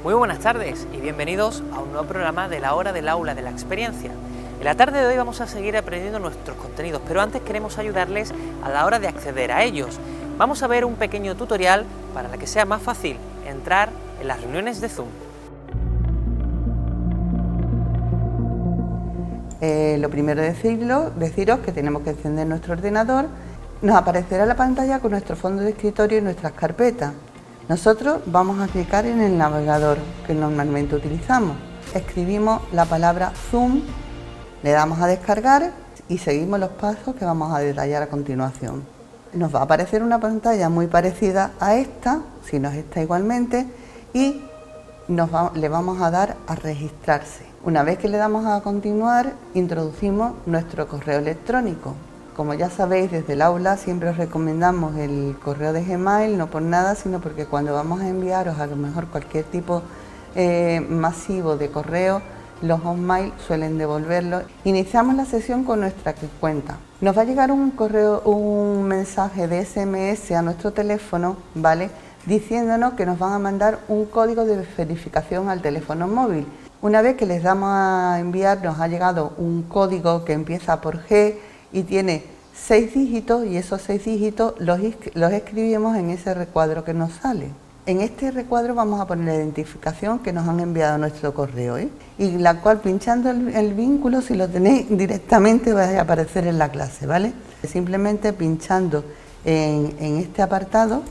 Muy buenas tardes y bienvenidos a un nuevo programa de la Hora del Aula de la Experiencia. En la tarde de hoy vamos a seguir aprendiendo nuestros contenidos, pero antes queremos ayudarles a la hora de acceder a ellos. Vamos a ver un pequeño tutorial para que sea más fácil entrar en las reuniones de Zoom. Lo primero deciros que tenemos que encender nuestro ordenador. Nos aparecerá la pantalla con nuestro fondo de escritorio y nuestras carpetas. Nosotros vamos a clicar en el navegador que normalmente utilizamos. Escribimos la palabra Zoom, le damos a descargar y seguimos los pasos que vamos a detallar a continuación. Nos va a aparecer una pantalla muy parecida a esta, si no es esta igualmente, y le vamos a dar a registrarse. Una vez que le damos a continuar, introducimos nuestro correo electrónico. Como ya sabéis, desde el aula siempre os recomendamos el correo de Gmail, no por nada, sino porque cuando vamos a enviaros a lo mejor cualquier tipo masivo de correo, los Hotmail suelen devolverlo. Iniciamos la sesión con nuestra cuenta. Nos va a llegar un mensaje de SMS a nuestro teléfono, ¿vale?, diciéndonos que nos van a mandar un código de verificación al teléfono móvil. Una vez que les damos a enviar, nos ha llegado un código que empieza por G y tiene 6 dígitos, y esos 6 dígitos los escribimos en ese recuadro que nos sale. En este recuadro vamos a poner la identificación que nos han enviado a nuestro correo, y la cual, pinchando el vínculo, si lo tenéis directamente, va a aparecer en la clase, ¿vale? Simplemente pinchando en este apartado,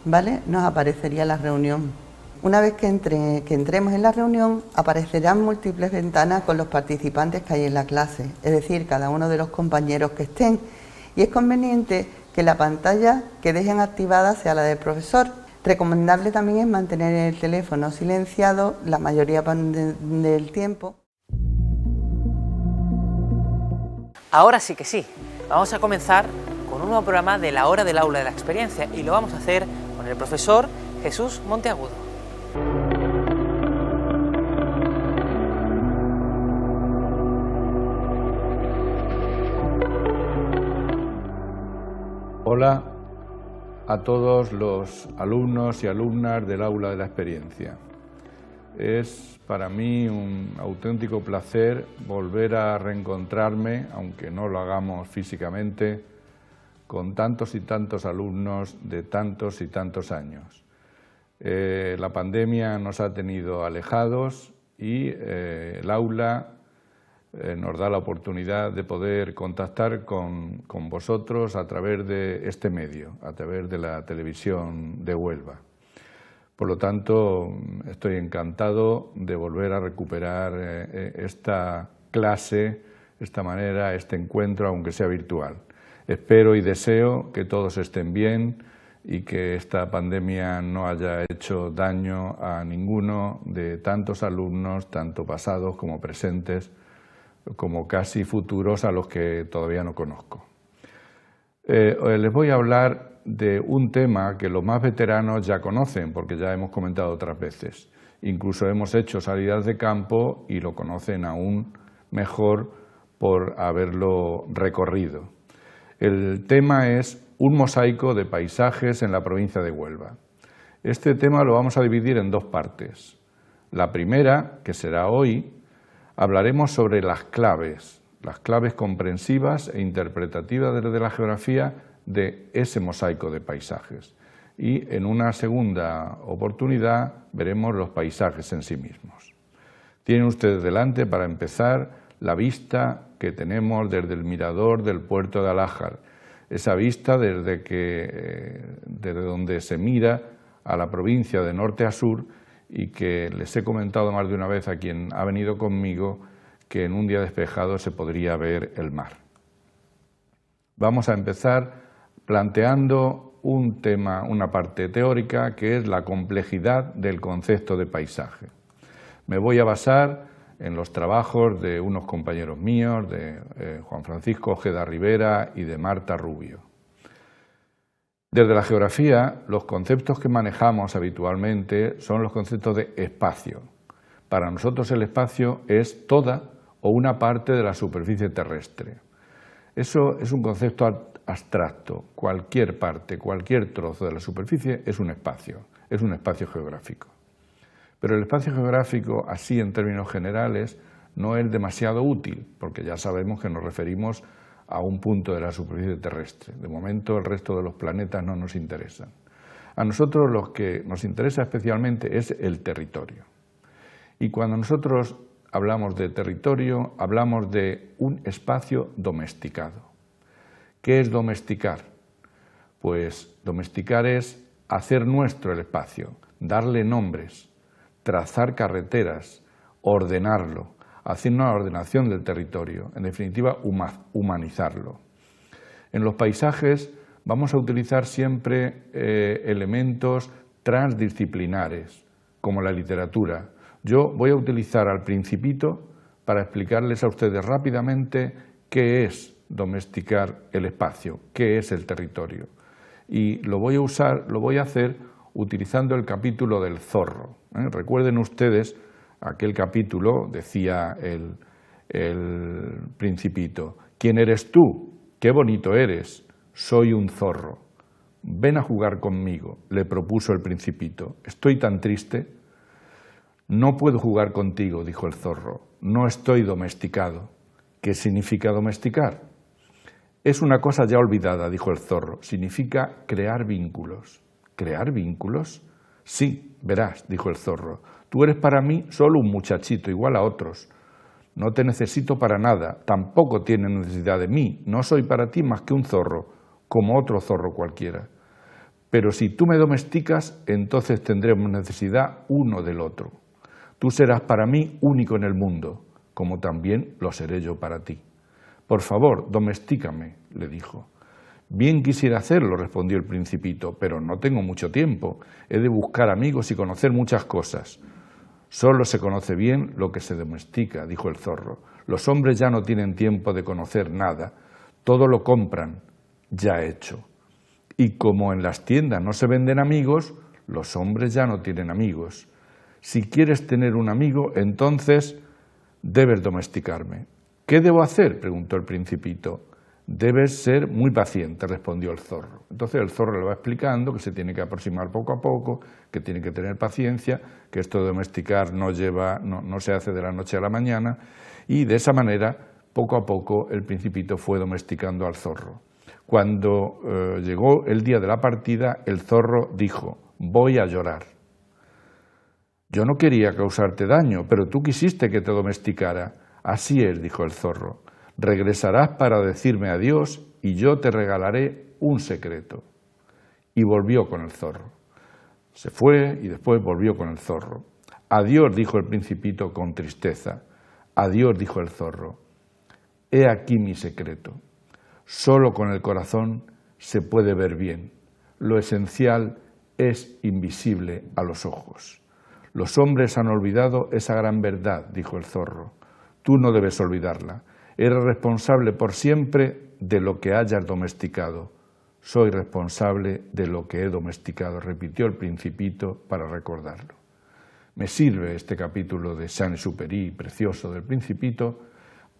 ¿vale?, nos aparecería la reunión. Una vez que entremos en la reunión, aparecerán múltiples ventanas con los participantes que hay en la clase, es decir, cada uno de los compañeros que estén. Y es conveniente que la pantalla que dejen activada sea la del profesor. Recomendable también es mantener el teléfono silenciado la mayoría del tiempo. Ahora sí que sí, vamos a comenzar con un nuevo programa de la Hora del Aula de la Experiencia y lo vamos a hacer con el profesor Jesús Monteagudo. Hola a todos los alumnos y alumnas del Aula de la Experiencia. Es para mí un auténtico placer volver a reencontrarme, aunque no lo hagamos físicamente, con tantos y tantos alumnos de tantos y tantos años. La pandemia nos ha tenido alejados y el aula nos da la oportunidad de poder contactar con vosotros a través de este medio, a través de la televisión de Huelva. Por lo tanto, estoy encantado de volver a recuperar esta clase, esta manera, este encuentro, aunque sea virtual. Espero y deseo que todos estén bien y que esta pandemia no haya hecho daño a ninguno de tantos alumnos, tanto pasados como presentes, como casi futuros a los que todavía no conozco. Les voy a hablar de un tema que los más veteranos ya conocen, porque ya hemos comentado otras veces. Incluso hemos hecho salidas de campo y lo conocen aún mejor por haberlo recorrido. El tema es un mosaico de paisajes en la provincia de Huelva. Este tema lo vamos a dividir en dos partes. La primera, que será hoy, hablaremos sobre las claves comprensivas e interpretativas de la geografía de ese mosaico de paisajes. Y en una segunda oportunidad veremos los paisajes en sí mismos. Tienen ustedes delante, para empezar, la vista que tenemos desde el mirador del puerto de Alájar. Esa vista desde donde se mira a la provincia de norte a sur, y que les he comentado más de una vez a quien ha venido conmigo que en un día despejado se podría ver el mar. Vamos a empezar planteando un tema, una parte teórica, que es la complejidad del concepto de paisaje. Me voy a basar en los trabajos de unos compañeros míos, de Juan Francisco Ojeda Rivera y de Marta Rubio. Desde la geografía, los conceptos que manejamos habitualmente son los conceptos de espacio. Para nosotros el espacio es toda o una parte de la superficie terrestre. Eso es un concepto abstracto. Cualquier parte, cualquier trozo de la superficie es un espacio geográfico. Pero el espacio geográfico, así en términos generales, no es demasiado útil, porque ya sabemos que nos referimos a un punto de la superficie terrestre. De momento el resto de los planetas no nos interesan. A nosotros lo que nos interesa especialmente es el territorio. Y cuando nosotros hablamos de territorio, hablamos de un espacio domesticado. ¿Qué es domesticar? Pues domesticar es hacer nuestro el espacio, darle nombres, trazar carreteras, ordenarlo, hacer una ordenación del territorio, en definitiva, humanizarlo. En los paisajes vamos a utilizar siempre elementos transdisciplinares, como la literatura. Yo voy a utilizar al Principito para explicarles a ustedes rápidamente qué es domesticar el espacio, qué es el territorio. Y lo voy a hacer utilizando el capítulo del zorro. Recuerden ustedes aquel capítulo, decía el Principito: ¿quién eres tú? ¡Qué bonito eres! Soy un zorro. Ven a jugar conmigo, le propuso el Principito. Estoy tan triste. No puedo jugar contigo, dijo el zorro. No estoy domesticado. ¿Qué significa domesticar? Es una cosa ya olvidada, dijo el zorro. Significa crear vínculos. ¿Crear vínculos? Sí, verás, dijo el zorro. Tú eres para mí solo un muchachito, igual a otros. No te necesito para nada, tampoco tienes necesidad de mí. No soy para ti más que un zorro, como otro zorro cualquiera. Pero si tú me domesticas, entonces tendremos necesidad uno del otro. Tú serás para mí único en el mundo, como también lo seré yo para ti. Por favor, domestícame, le dijo. Bien quisiera hacerlo, respondió el Principito, pero no tengo mucho tiempo. He de buscar amigos y conocer muchas cosas. Solo se conoce bien lo que se domestica, dijo el zorro. Los hombres ya no tienen tiempo de conocer nada. Todo lo compran, ya hecho. Y como en las tiendas no se venden amigos, los hombres ya no tienen amigos. Si quieres tener un amigo, entonces debes domesticarme. ¿Qué debo hacer?, preguntó el Principito. Debes ser muy paciente, respondió el zorro. Entonces el zorro le va explicando que se tiene que aproximar poco a poco, que tiene que tener paciencia, que esto de domesticar no se hace de la noche a la mañana, y de esa manera, poco a poco, el Principito fue domesticando al zorro. Cuando llegó el día de la partida, el zorro dijo: voy a llorar. Yo no quería causarte daño, pero tú quisiste que te domesticara. Así es, dijo el zorro. Regresarás para decirme adiós y yo te regalaré un secreto. Y volvió con el zorro. Se fue y después volvió con el zorro. Adiós, dijo el Principito con tristeza. Adiós, dijo el zorro. He aquí mi secreto. Solo con el corazón se puede ver bien. Lo esencial es invisible a los ojos. Los hombres han olvidado esa gran verdad, dijo el zorro. Tú no debes olvidarla. Eres responsable por siempre de lo que hayas domesticado. Soy responsable de lo que he domesticado, repitió el Principito para recordarlo. Me sirve este capítulo de Saint-Exupéry, precioso del Principito,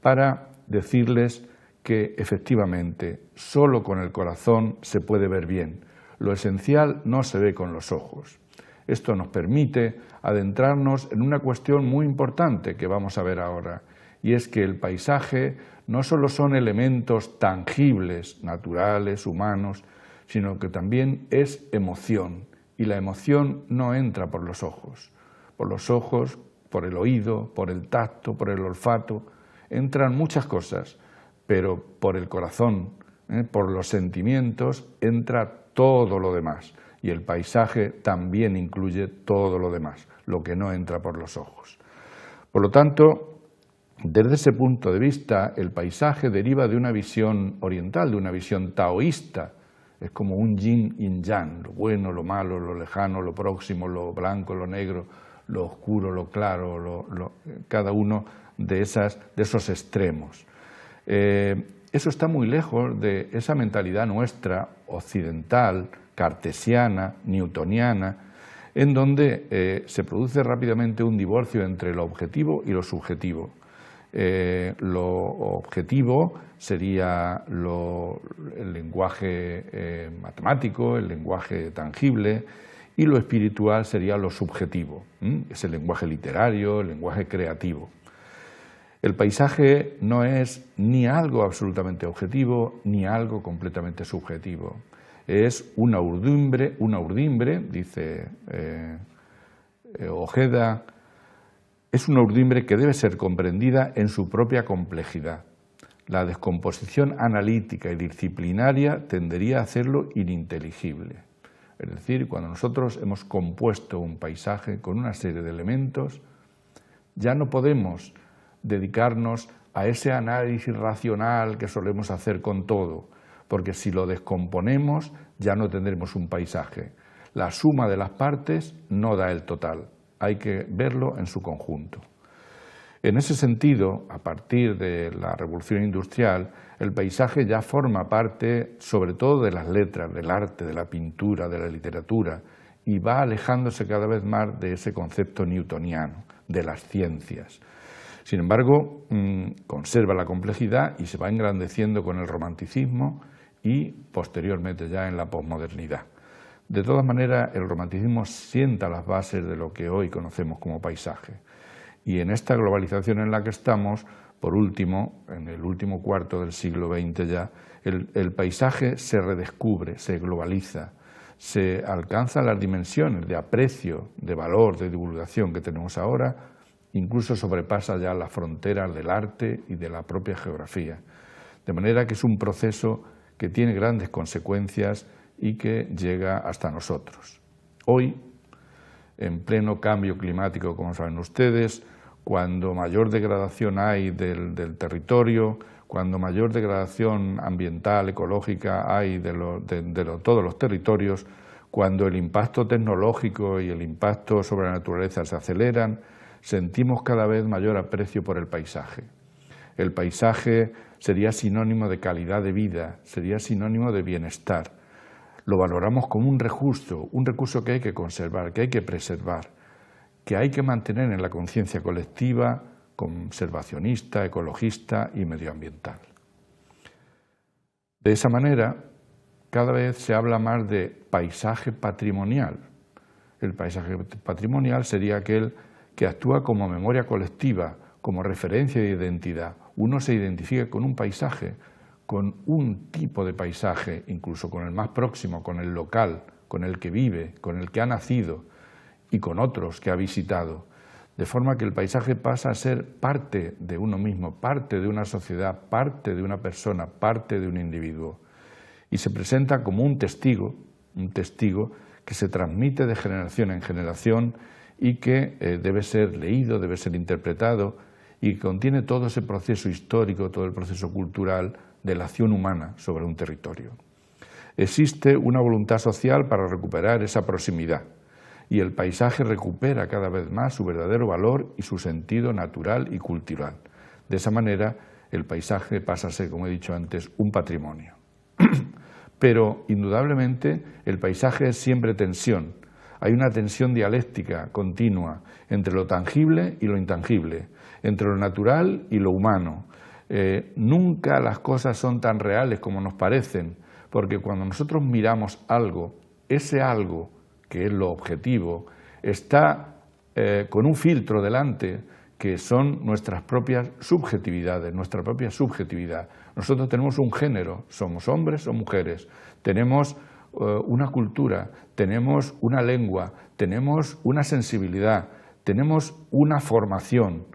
para decirles que efectivamente solo con el corazón se puede ver bien. Lo esencial no se ve con los ojos. Esto nos permite adentrarnos en una cuestión muy importante que vamos a ver ahora, y es que el paisaje no solo son elementos tangibles, naturales, humanos, sino que también es emoción, y la emoción no entra por los ojos. Por los ojos, por el oído, por el tacto, por el olfato, entran muchas cosas, pero por el corazón, por los sentimientos, entra todo lo demás. Y el paisaje también incluye todo lo demás, lo que no entra por los ojos. Por lo tanto, Desde ese punto de vista, el paisaje deriva de una visión oriental, de una visión taoísta. Es como un yin y yang, lo bueno, lo malo, lo lejano, lo próximo, lo blanco, lo negro, lo oscuro, lo claro, cada uno de esos extremos. Eso está muy lejos de esa mentalidad nuestra, occidental, cartesiana, newtoniana, en donde se produce rápidamente un divorcio entre lo objetivo y lo subjetivo. Lo objetivo sería el lenguaje matemático, el lenguaje tangible, y lo espiritual sería lo subjetivo, es el lenguaje literario, el lenguaje creativo. El paisaje no es ni algo absolutamente objetivo ni algo completamente subjetivo. Es una urdimbre, dice Ojeda, es una urdimbre que debe ser comprendida en su propia complejidad. La descomposición analítica y disciplinaria tendería a hacerlo ininteligible. Es decir, cuando nosotros hemos compuesto un paisaje con una serie de elementos, ya no podemos dedicarnos a ese análisis racional que solemos hacer con todo, porque si lo descomponemos ya no tendremos un paisaje. La suma de las partes no da el total, hay que verlo en su conjunto. En ese sentido, a partir de la revolución industrial, el paisaje ya forma parte sobre todo de las letras, del arte, de la pintura, de la literatura, y va alejándose cada vez más de ese concepto newtoniano, de las ciencias. Sin embargo, conserva la complejidad y se va engrandeciendo con el romanticismo y posteriormente ya en la posmodernidad. De todas maneras, el romanticismo sienta las bases de lo que hoy conocemos como paisaje. Y en esta globalización en la que estamos, por último, en el último cuarto del siglo XX ya, el paisaje se redescubre, se globaliza, se alcanzan las dimensiones de aprecio, de valor, de divulgación que tenemos ahora, incluso sobrepasa ya las fronteras del arte y de la propia geografía. De manera que es un proceso que tiene grandes consecuencias y que llega hasta nosotros. Hoy, en pleno cambio climático, como saben ustedes, cuando mayor degradación hay del territorio, cuando mayor degradación ambiental, ecológica hay de todos los territorios, cuando el impacto tecnológico y el impacto sobre la naturaleza se aceleran, sentimos cada vez mayor aprecio por el paisaje. El paisaje sería sinónimo de calidad de vida, sería sinónimo de bienestar. Lo valoramos como un recurso que hay que conservar, que hay que preservar, que hay que mantener en la conciencia colectiva, conservacionista, ecologista y medioambiental. De esa manera, cada vez se habla más de paisaje patrimonial. El paisaje patrimonial sería aquel que actúa como memoria colectiva, como referencia de identidad. Uno se identifica con un paisaje, con un tipo de paisaje, incluso con el más próximo, con el local, con el que vive, con el que ha nacido y con otros que ha visitado. De forma que el paisaje pasa a ser parte de uno mismo, parte de una sociedad, parte de una persona, parte de un individuo. Y se presenta como un testigo que se transmite de generación en generación y que debe ser leído, debe ser interpretado y contiene todo ese proceso histórico, todo el proceso cultural de la acción humana sobre un territorio. Existe una voluntad social para recuperar esa proximidad y el paisaje recupera cada vez más su verdadero valor y su sentido natural y cultural. De esa manera, el paisaje pasa a ser, como he dicho antes, un patrimonio. Pero, indudablemente, el paisaje es siempre tensión. Hay una tensión dialéctica continua entre lo tangible y lo intangible, entre lo natural y lo humano. Nunca las cosas son tan reales como nos parecen, porque cuando nosotros miramos algo, ese algo, que es lo objetivo, está con un filtro delante, que son nuestras propias subjetividades, nuestra propia subjetividad. Nosotros tenemos un género, somos hombres o mujeres, tenemos una cultura, tenemos una lengua, tenemos una sensibilidad, tenemos una formación.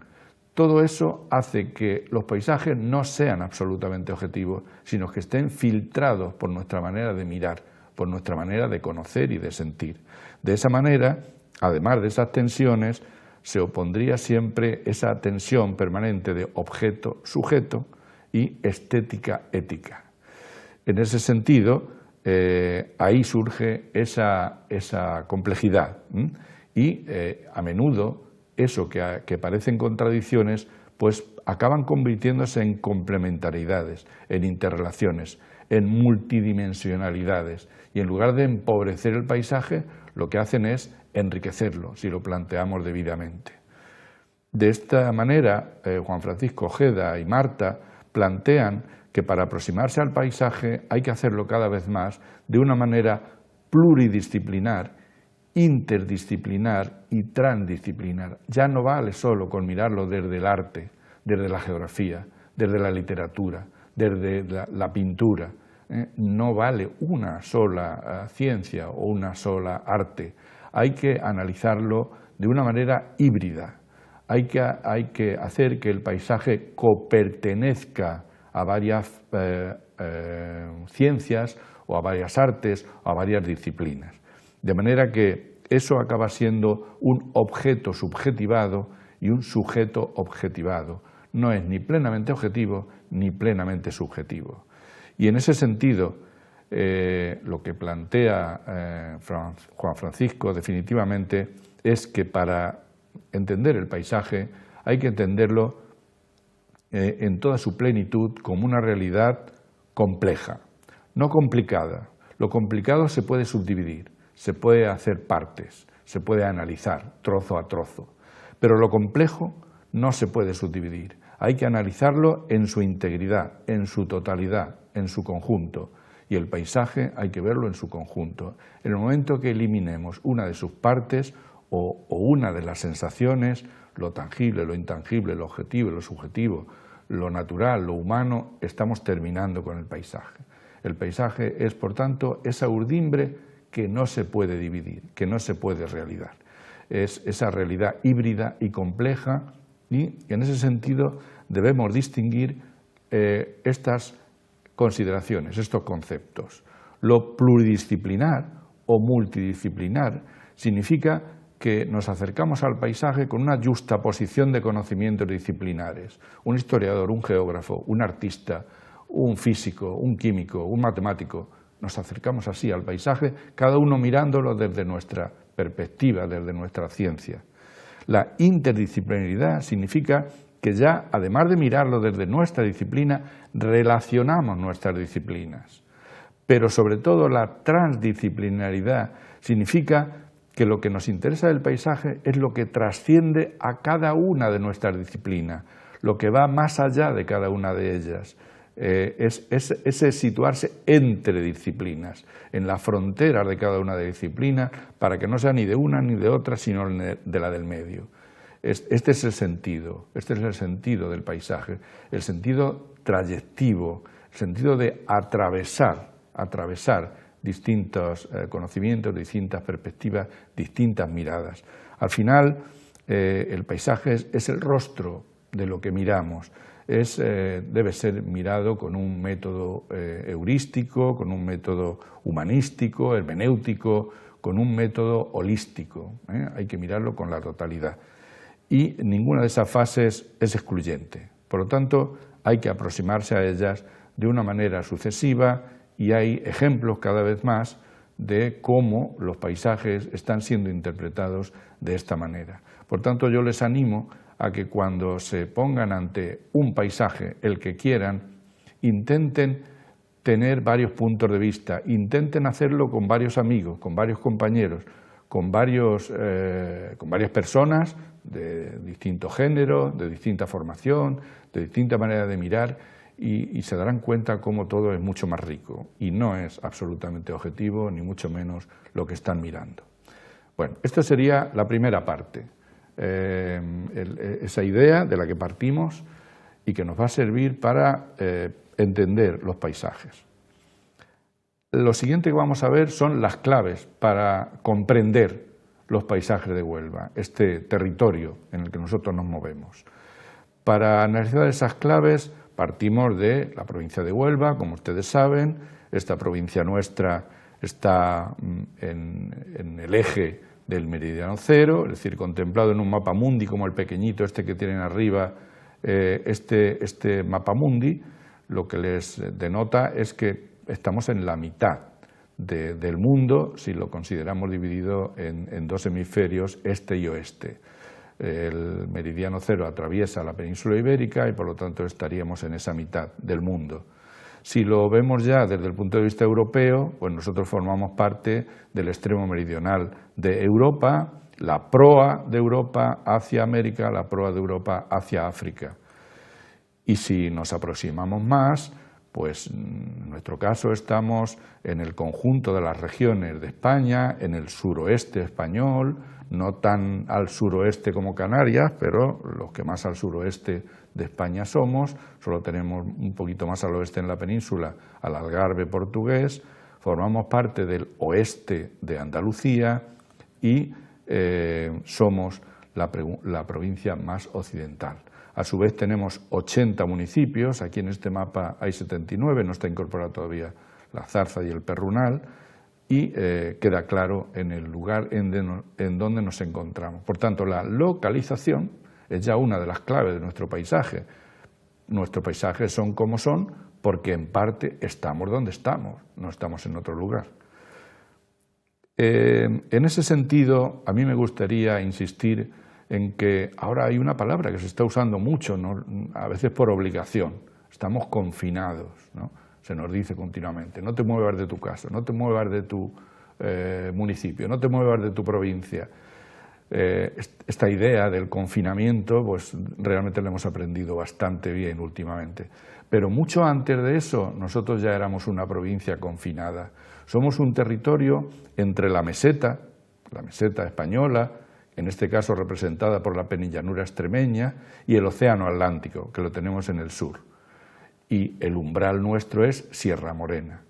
Todo eso hace que los paisajes no sean absolutamente objetivos, sino que estén filtrados por nuestra manera de mirar, por nuestra manera de conocer y de sentir. De esa manera, además de esas tensiones, se opondría siempre esa tensión permanente de objeto-sujeto y estética-ética. En ese sentido, ahí surge esa complejidad y a menudo eso que parecen contradicciones pues acaban convirtiéndose en complementariedades, en interrelaciones, en multidimensionalidades, y en lugar de empobrecer el paisaje lo que hacen es enriquecerlo si lo planteamos debidamente. De esta manera, Juan Francisco Ojeda y Marta plantean que para aproximarse al paisaje hay que hacerlo cada vez más de una manera pluridisciplinar, interdisciplinar y transdisciplinar. Ya no vale solo con mirarlo desde el arte, desde la geografía, desde la literatura, desde la pintura. No vale una sola ciencia o una sola arte. Hay que analizarlo de una manera híbrida. Hay que hacer que el paisaje copertenezca a varias ciencias o a varias artes o a varias disciplinas. De manera que eso acaba siendo un objeto subjetivado y un sujeto objetivado. No es ni plenamente objetivo ni plenamente subjetivo. Y en ese sentido, lo que plantea Juan Francisco definitivamente es que para entender el paisaje hay que entenderlo en toda su plenitud como una realidad compleja, no complicada. Lo complicado se puede subdividir, se puede hacer partes, se puede analizar trozo a trozo, pero lo complejo no se puede subdividir. Hay que analizarlo en su integridad, en su totalidad, en su conjunto, y el paisaje hay que verlo en su conjunto. En el momento que eliminemos una de sus partes o una de las sensaciones, lo tangible, lo intangible, lo objetivo, lo subjetivo, lo natural, lo humano, estamos terminando con el paisaje. El paisaje es, por tanto, esa urdimbre que no se puede dividir, que no se puede realizar. Es esa realidad híbrida y compleja, y en ese sentido debemos distinguir estas consideraciones, estos conceptos. Lo pluridisciplinar o multidisciplinar significa que nos acercamos al paisaje con una justaposición de conocimientos disciplinares. Un historiador, un geógrafo, un artista, un físico, un químico, un matemático. Nos acercamos así al paisaje, cada uno mirándolo desde nuestra perspectiva, desde nuestra ciencia. La interdisciplinaridad significa que ya, además de mirarlo desde nuestra disciplina, relacionamos nuestras disciplinas. Pero sobre todo la transdisciplinaridad significa que lo que nos interesa del paisaje es lo que trasciende a cada una de nuestras disciplinas, lo que va más allá de cada una de ellas. Ese situarse entre disciplinas, en la frontera de cada una de las disciplinas, para que no sea ni de una ni de otra, sino de la del medio. Este es el sentido del paisaje, el sentido trayectivo, el sentido de atravesar distintos conocimientos, distintas perspectivas, distintas miradas. Al final, el paisaje es el rostro de lo que miramos. Debe ser mirado con un método heurístico, con un método humanístico, hermenéutico, con un método holístico. Hay que mirarlo con la totalidad. Y ninguna de esas fases es excluyente. Por lo tanto, hay que aproximarse a ellas de una manera sucesiva, y hay ejemplos cada vez más de cómo los paisajes están siendo interpretados de esta manera. Por tanto, yo les animo a que cuando se pongan ante un paisaje, el que quieran, intenten tener varios puntos de vista, intenten hacerlo con varios amigos, con varios compañeros, con varias personas de distinto género, de distinta formación, de distinta manera de mirar, y se darán cuenta cómo todo es mucho más rico y no es absolutamente objetivo, ni mucho menos lo que están mirando. Bueno, esta sería la primera parte, esa idea de la que partimos y que nos va a servir para entender los paisajes. Lo siguiente que vamos a ver son las claves para comprender los paisajes de Huelva, este territorio en el que nosotros nos movemos. Para analizar esas claves partimos de la provincia de Huelva, como ustedes saben. Esta provincia nuestra está en el eje del meridiano cero, es decir, contemplado en un mapa mundi como el pequeñito este que tienen arriba, este mapa mundi, lo que les denota es que estamos en la mitad del mundo si lo consideramos dividido en dos hemisferios, este y oeste. El meridiano cero atraviesa la península ibérica y por lo tanto estaríamos en esa mitad del mundo. Si lo vemos ya desde el punto de vista europeo, pues nosotros formamos parte del extremo meridional de Europa, la proa de Europa hacia América, la proa de Europa hacia África. Y si nos aproximamos más, pues en nuestro caso estamos en el conjunto de las regiones de España, en el suroeste español, no tan al suroeste como Canarias, pero los que más al suroeste de España somos, solo tenemos un poquito más al oeste en la península, al Algarve portugués, formamos parte del oeste de Andalucía y somos la provincia más occidental. A su vez tenemos 80 municipios, aquí en este mapa hay 79, no está incorporado todavía la Zarza y el Perrunal, y queda claro en el lugar en donde nos encontramos. Por tanto, la localización es ya una de las claves de nuestro paisaje. Nuestros paisajes son como son porque en parte estamos donde estamos, no estamos en otro lugar. En ese sentido, a mí me gustaría insistir en que ahora hay una palabra que se está usando mucho, ¿no? A veces por obligación, estamos confinados, ¿no? Se nos dice continuamente, no te muevas de tu casa, no te muevas de tu municipio, no te muevas de tu provincia. Esta idea del confinamiento, pues realmente la hemos aprendido bastante bien últimamente. Pero mucho antes de eso, nosotros ya éramos una provincia confinada. Somos un territorio entre la meseta española, en este caso representada por la penillanura extremeña, y el océano Atlántico, que lo tenemos en el sur. Y el umbral nuestro es Sierra Morena.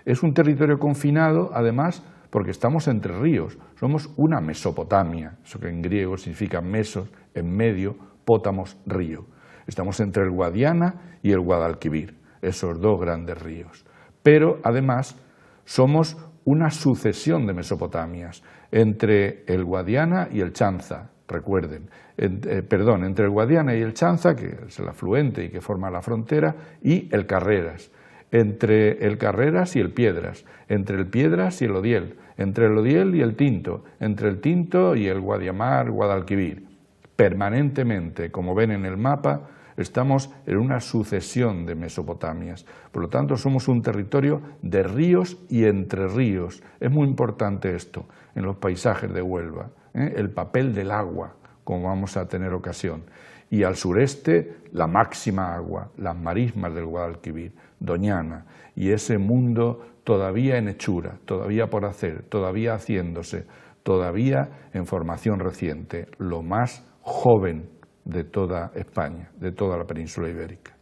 Es un territorio confinado, además, porque estamos entre ríos, somos una Mesopotamia, eso que en griego significa mesos, en medio, pótamos, río. Estamos entre el Guadiana y el Guadalquivir, esos dos grandes ríos. Pero, además, somos una sucesión de Mesopotamias, entre el Guadiana y el Chanza, recuerden, entre el Guadiana y el Chanza, que es el afluente y que forma la frontera, y el Carreras, entre el Carreras y el Piedras, entre el Piedras y el Odiel, entre el Odiel y el Tinto, entre el Tinto y el Guadiamar, Guadalquivir. Permanentemente, como ven en el mapa, estamos en una sucesión de Mesopotamias. Por lo tanto, somos un territorio de ríos y entre ríos. Es muy importante esto en los paisajes de Huelva, el papel del agua, como vamos a tener ocasión. Y al sureste, la máxima agua, las marismas del Guadalquivir, Doñana, y ese mundo todavía en hechura, todavía por hacer, todavía haciéndose, todavía en formación reciente, lo más joven de toda España, de toda la península ibérica.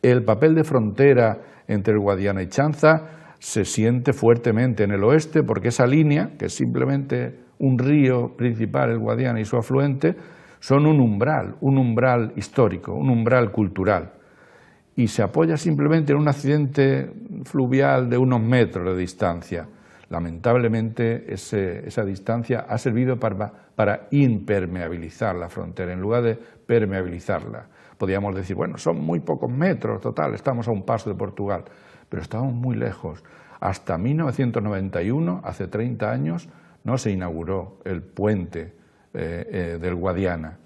El papel de frontera entre el Guadiana y Chanza se siente fuertemente en el oeste porque esa línea, que es simplemente un río principal, el Guadiana y su afluente, son un umbral histórico, un umbral cultural, y se apoya simplemente en un accidente fluvial de unos metros de distancia. Lamentablemente esa distancia ha servido para impermeabilizar la frontera en lugar de permeabilizarla. Podríamos decir, bueno, son muy pocos metros, total, estamos a un paso de Portugal, pero estamos muy lejos. Hasta 1991, hace 30 años, no se inauguró el puente del Guadiana,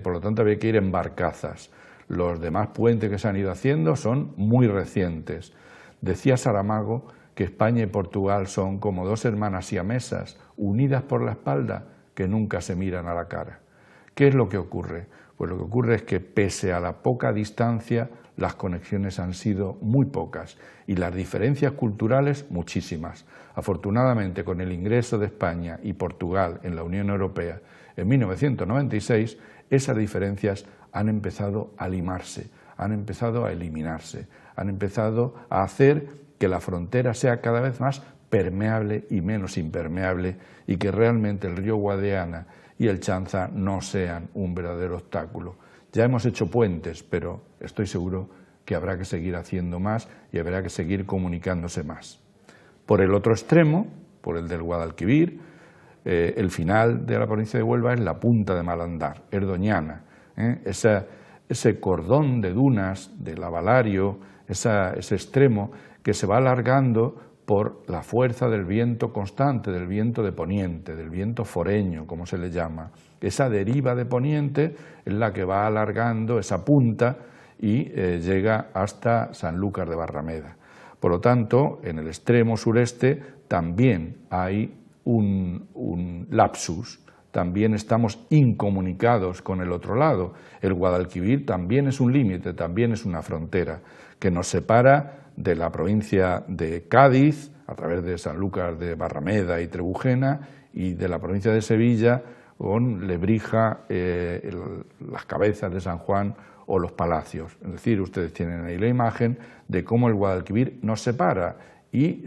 por lo tanto había que ir en barcazas. Los demás puentes que se han ido haciendo son muy recientes. Decía Saramago que España y Portugal son como dos hermanas siamesas, unidas por la espalda, que nunca se miran a la cara. ¿Qué es lo que ocurre? Pues lo que ocurre es que pese a la poca distancia, las conexiones han sido muy pocas y las diferencias culturales muchísimas. Afortunadamente, con el ingreso de España y Portugal en la Unión Europea en 1996, esas diferencias han empezado a limarse, han empezado a eliminarse, han empezado a hacer que la frontera sea cada vez más permeable y menos impermeable y que realmente el río Guadiana y el Chanza no sean un verdadero obstáculo. Ya hemos hecho puentes, pero estoy seguro que habrá que seguir haciendo más y habrá que seguir comunicándose más. Por el otro extremo, por el del Guadalquivir, el final de la provincia de Huelva es la punta de Malandar, es Doñana, ese cordón de dunas del Avalario, ese extremo que se va alargando por la fuerza del viento constante, del viento de poniente, del viento foreño, como se le llama. Esa deriva de poniente es la que va alargando esa punta y llega hasta Sanlúcar de Barrameda. Por lo tanto, en el extremo sureste también hay un lapsus, también estamos incomunicados con el otro lado. El Guadalquivir también es un límite, también es una frontera que nos separa de la provincia de Cádiz, a través de Sanlúcar de Barrameda y Trebujena, y de la provincia de Sevilla, con Lebrija, las Cabezas de San Juan o los Palacios. Es decir, ustedes tienen ahí la imagen de cómo el Guadalquivir nos separa y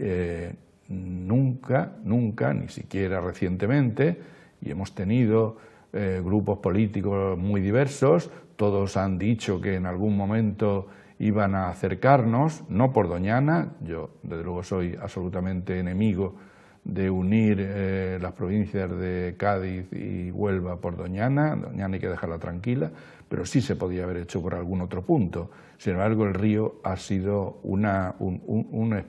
nunca, ni siquiera recientemente, y hemos tenido grupos políticos muy diversos, todos han dicho que en algún momento iban a acercarnos, no por Doñana, yo desde luego soy absolutamente enemigo de unir las provincias de Cádiz y Huelva por Doñana hay que dejarla tranquila, pero sí se podía haber hecho por algún otro punto. Sin embargo, el río ha sido un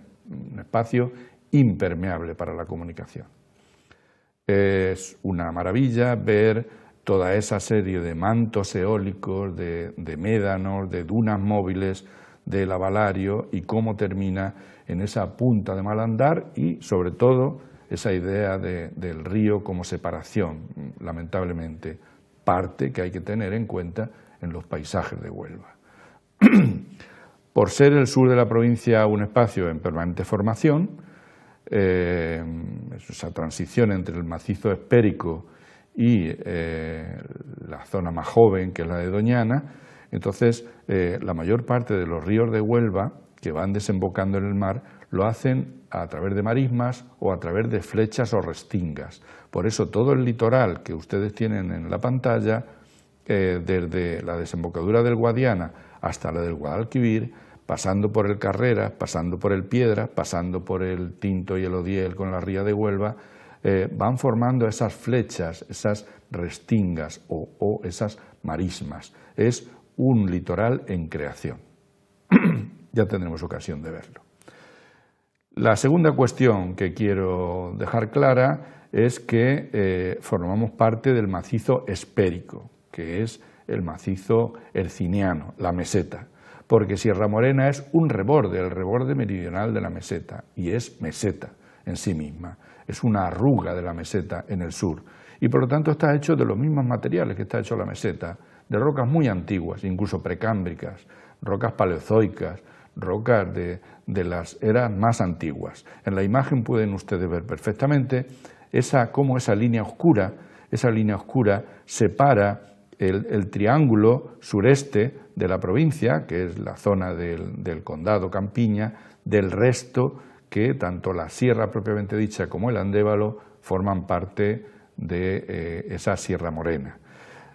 espacio impermeable para la comunicación. Es una maravilla ver toda esa serie de mantos eólicos, de médanos, de dunas móviles del Avalario y cómo termina en esa punta de Malandar y, sobre todo, esa idea del río como separación, lamentablemente, parte que hay que tener en cuenta en los paisajes de Huelva. Por ser el sur de la provincia un espacio en permanente formación, esa transición entre el macizo espérico y la zona más joven, que es la de Doñana, entonces la mayor parte de los ríos de Huelva que van desembocando en el mar lo hacen a través de marismas o a través de flechas o restingas. Por eso todo el litoral que ustedes tienen en la pantalla, desde la desembocadura del Guadiana hasta la del Guadalquivir, pasando por el Carreras, pasando por el Piedras, pasando por el Tinto y el Odiel con la ría de Huelva, van formando esas flechas, esas restingas o esas marismas. Es un litoral en creación. Ya tendremos ocasión de verlo. La segunda cuestión que quiero dejar clara es que formamos parte del macizo espérico, que es el macizo herciniano, la meseta, porque Sierra Morena es un reborde, el reborde meridional de la meseta, y es meseta en sí misma, es una arruga de la meseta en el sur, y por lo tanto está hecho de los mismos materiales que está hecho la meseta, de rocas muy antiguas, incluso precámbricas, rocas paleozoicas, rocas de las eras más antiguas. En la imagen pueden ustedes ver perfectamente cómo esa línea oscura separa el triángulo sureste de la provincia, que es la zona del condado Campiña, del resto que tanto la sierra propiamente dicha como el Andévalo forman parte de esa Sierra Morena.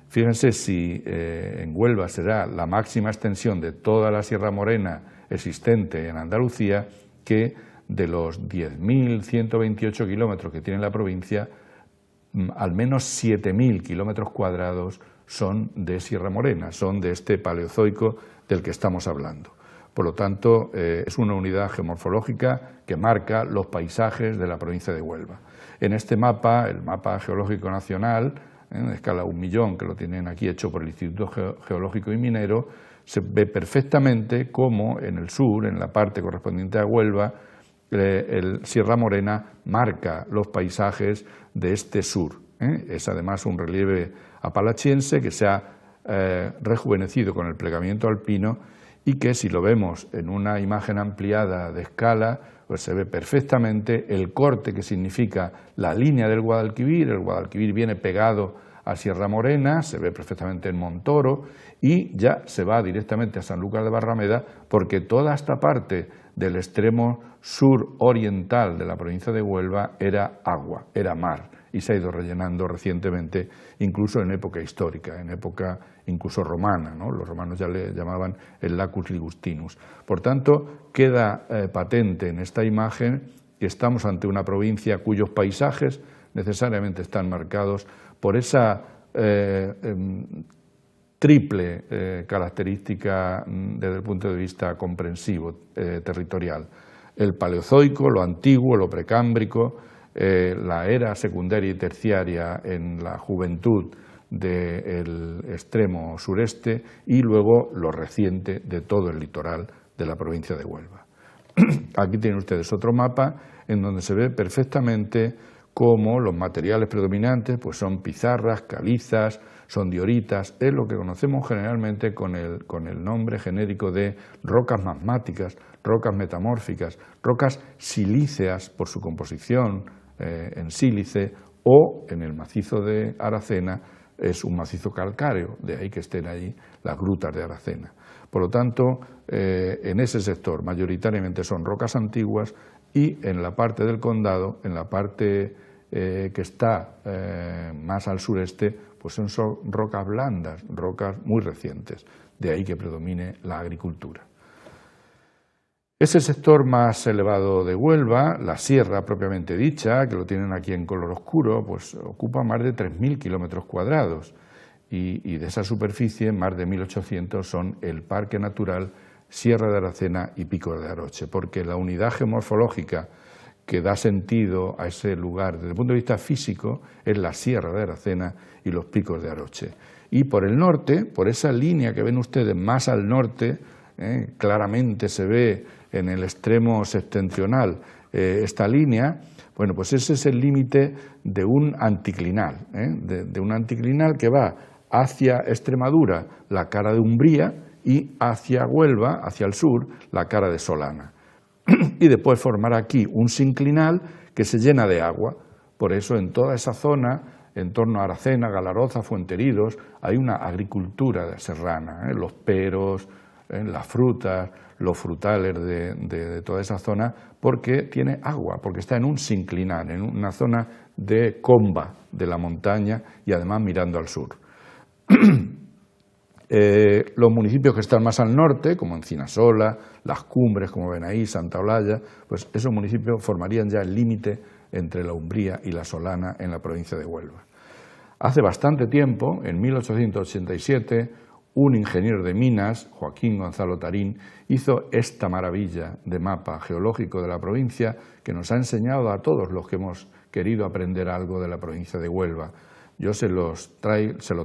Fíjense si en Huelva será la máxima extensión de toda la Sierra Morena existente en Andalucía, que de los 10.128 kilómetros que tiene la provincia, al menos 7.000 kilómetros cuadrados son de Sierra Morena, son de este paleozoico del que estamos hablando. Por lo tanto, es una unidad geomorfológica que marca los paisajes de la provincia de Huelva. En este mapa, el mapa geológico nacional, en escala 1 millón, que lo tienen aquí hecho por el Instituto Geológico y Minero, se ve perfectamente cómo en el sur, en la parte correspondiente a Huelva, el Sierra Morena marca los paisajes de este sur. Es además un relieve apalachiense que se ha rejuvenecido con el plegamiento alpino y que, si lo vemos en una imagen ampliada de escala, pues se ve perfectamente el corte que significa la línea del Guadalquivir. El Guadalquivir viene pegado a Sierra Morena, se ve perfectamente en Montoro y ya se va directamente a Sanlúcar de Barrameda, porque toda esta parte del extremo sur oriental de la provincia de Huelva era agua, era mar, y se ha ido rellenando recientemente, incluso en época histórica, en época incluso romana, ¿no? Los romanos ya le llamaban el Lacus Ligustinus. Por tanto, queda patente en esta imagen que estamos ante una provincia cuyos paisajes necesariamente están marcados por esa triple característica desde el punto de vista comprensivo territorial. El Paleozoico, lo antiguo, lo precámbrico, la era secundaria y terciaria en la juventud del extremo sureste y luego lo reciente de todo el litoral de la provincia de Huelva. Aquí tienen ustedes otro mapa en donde se ve perfectamente cómo los materiales predominantes pues son pizarras, calizas, son dioritas, es lo que conocemos generalmente con el nombre genérico de rocas magmáticas, rocas metamórficas, rocas silíceas por su composición en sílice, o en el macizo de Aracena es un macizo calcáreo, de ahí que estén allí las grutas de Aracena. Por lo tanto, en ese sector mayoritariamente son rocas antiguas, y en la parte del condado, en la parte que está más al sureste, pues son rocas blandas, rocas muy recientes, de ahí que predomine la agricultura. Es el sector más elevado de Huelva, la sierra propiamente dicha, que lo tienen aquí en color oscuro, pues ocupa más de 3.000 kilómetros cuadrados, y de esa superficie más de 1.800 son el Parque Natural Sierra de Aracena y Picos de Aroche, porque la unidad geomorfológica que da sentido a ese lugar desde el punto de vista físico es la Sierra de Aracena y los Picos de Aroche. Y por el norte, por esa línea que ven ustedes más al norte, claramente se ve en el extremo septentrional esta línea, bueno, pues ese es el límite de un anticlinal, de un anticlinal que va hacia Extremadura, la cara de Umbría, y hacia Huelva, hacia el sur, la cara de Solana. Y después formará aquí un sinclinal que se llena de agua. Por eso en toda esa zona, en torno a Aracena, Galaroza, Fuenteridos, hay una agricultura serrana, los peros, las frutas, los frutales de toda esa zona, porque tiene agua, porque está en un sinclinal, en una zona de comba de la montaña y además mirando al sur. Los municipios que están más al norte, como Encinasola, Las Cumbres, como ven ahí, Santa Olalla, pues esos municipios formarían ya el límite entre la Umbría y la Solana en la provincia de Huelva. Hace bastante tiempo, en 1887, un ingeniero de minas, Joaquín Gonzalo Tarín, hizo esta maravilla de mapa geológico de la provincia que nos ha enseñado a todos los que hemos querido aprender algo de la provincia de Huelva. Yo se lo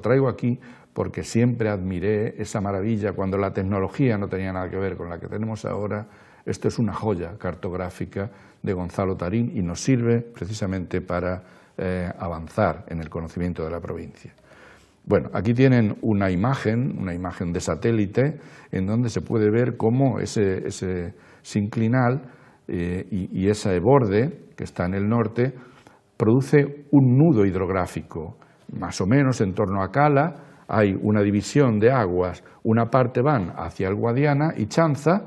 traigo aquí porque siempre admiré esa maravilla cuando la tecnología no tenía nada que ver con la que tenemos ahora. Esto es una joya cartográfica de Gonzalo Tarín y nos sirve precisamente para avanzar en el conocimiento de la provincia. Bueno, aquí tienen una imagen de satélite en donde se puede ver cómo ese sinclinal y ese borde que está en el norte produce un nudo hidrográfico, más o menos en torno a Cala. Hay una división de aguas, una parte van hacia el Guadiana y Chanza,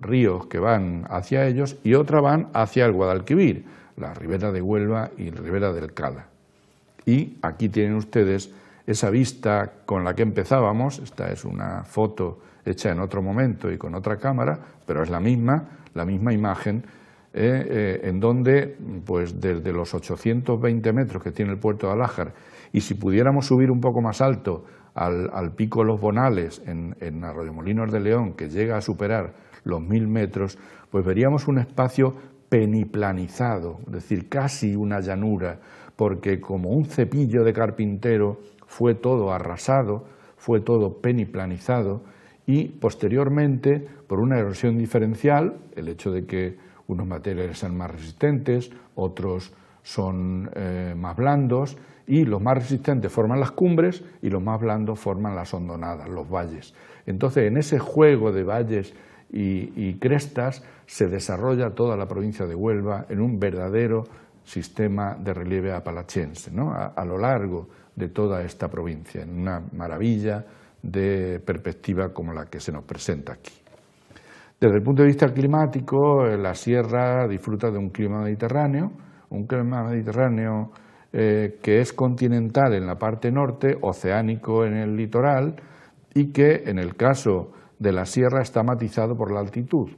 ríos que van hacia ellos, y otra van hacia el Guadalquivir, la ribera de Huelva y la ribera del Cala. Y aquí tienen ustedes esa vista con la que empezábamos. Esta es una foto hecha en otro momento y con otra cámara, pero es la misma imagen, en donde pues desde los 820 metros que tiene el puerto de Alájar, y si pudiéramos subir un poco más alto al pico de los Bonales en Arroyomolinos de León, que llega a superar los 1000 metros, pues veríamos un espacio peniplanizado, es decir, casi una llanura, porque como un cepillo de carpintero fue todo arrasado, fue todo peniplanizado, y posteriormente, por una erosión diferencial, el hecho de que unos materiales sean más resistentes, otros son más blandos, y los más resistentes forman las cumbres y los más blandos forman las hondonadas, los valles. Entonces, en ese juego de valles y crestas se desarrolla toda la provincia de Huelva en un verdadero sistema de relieve apalachense, ¿no? a lo largo de toda esta provincia, en una maravilla de perspectiva como la que se nos presenta aquí. Desde el punto de vista climático, la sierra disfruta de un clima mediterráneo que es continental en la parte norte, oceánico en el litoral, y que en el caso de la sierra está matizado por la altitud.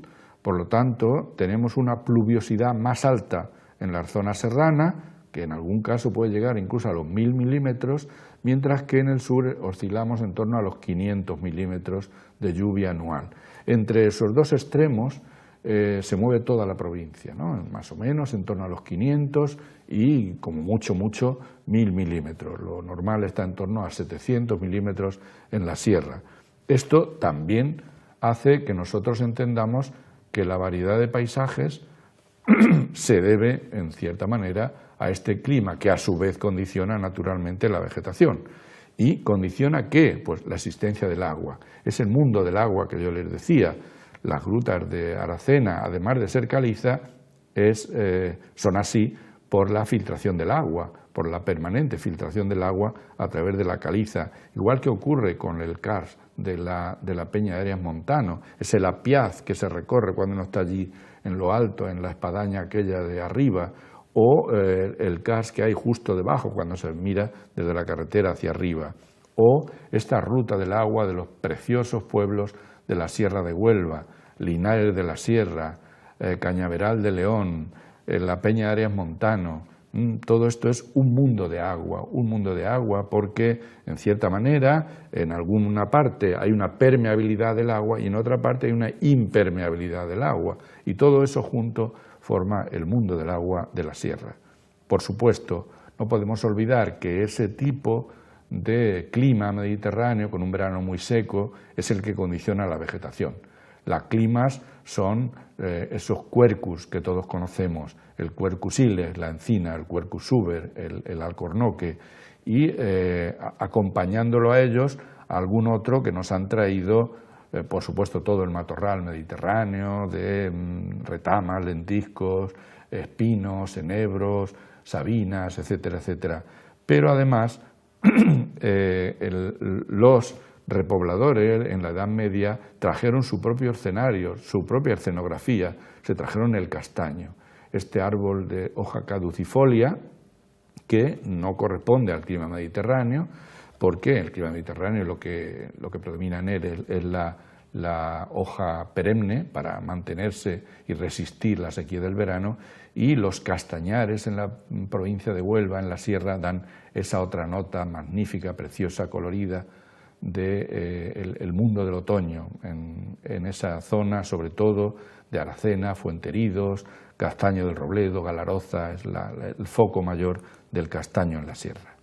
Por lo tanto, tenemos una pluviosidad más alta en la zona serrana, que en algún caso puede llegar incluso a los 1000 milímetros, mientras que en el sur oscilamos en torno a los 500 milímetros de lluvia anual. Entre esos dos extremos se mueve toda la provincia, ¿no? Más o menos en torno a los 500 y como mucho 1000 milímetros. Lo normal está en torno a 700 milímetros en la sierra. Esto también hace que nosotros entendamos que la variedad de paisajes se debe, en cierta manera, a este clima, que a su vez condiciona naturalmente la vegetación. ¿Y condiciona qué? Pues la existencia del agua. Es el mundo del agua que yo les decía. Las grutas de Aracena, además de ser caliza, son así por la filtración del agua, por la permanente filtración del agua a través de la caliza. Igual que ocurre con el karst de la Peña de Arias Montano, ese lapiaz que se recorre cuando uno está allí en lo alto, en la espadaña aquella de arriba, o el karst que hay justo debajo cuando se mira desde la carretera hacia arriba, o esta ruta del agua de los preciosos pueblos de la Sierra de Huelva, Linares de la Sierra, Cañaveral de León, la Peña de Arias Montano. Todo esto es un mundo de agua porque, en cierta manera, en alguna parte hay una permeabilidad del agua y en otra parte hay una impermeabilidad del agua, y todo eso junto forma el mundo del agua de la sierra. Por supuesto, no podemos olvidar que ese tipo de clima mediterráneo, con un verano muy seco, es el que condiciona la vegetación. Las climas son esos quercus que todos conocemos, el quercus ilex, la encina, el quercus suber, el alcornoque, y acompañándolo a ellos algún otro que nos han traído, por supuesto, todo el matorral mediterráneo de retamas, lentiscos, espinos, enebros, sabinas, etcétera, etcétera. Pero además los repobladores en la Edad Media trajeron su propio escenario, su propia escenografía, se trajeron el castaño, este árbol de hoja caducifolia que no corresponde al clima mediterráneo, porque el clima mediterráneo lo que predomina en él es la hoja perenne para mantenerse y resistir la sequía del verano, y los castañares en la provincia de Huelva, en la sierra, dan esa otra nota magnífica, preciosa, colorida, del mundo del otoño, en esa zona, sobre todo de Aracena, Fuenteridos, Castaño del Robledo, Galaroza, es el foco mayor del castaño en la sierra.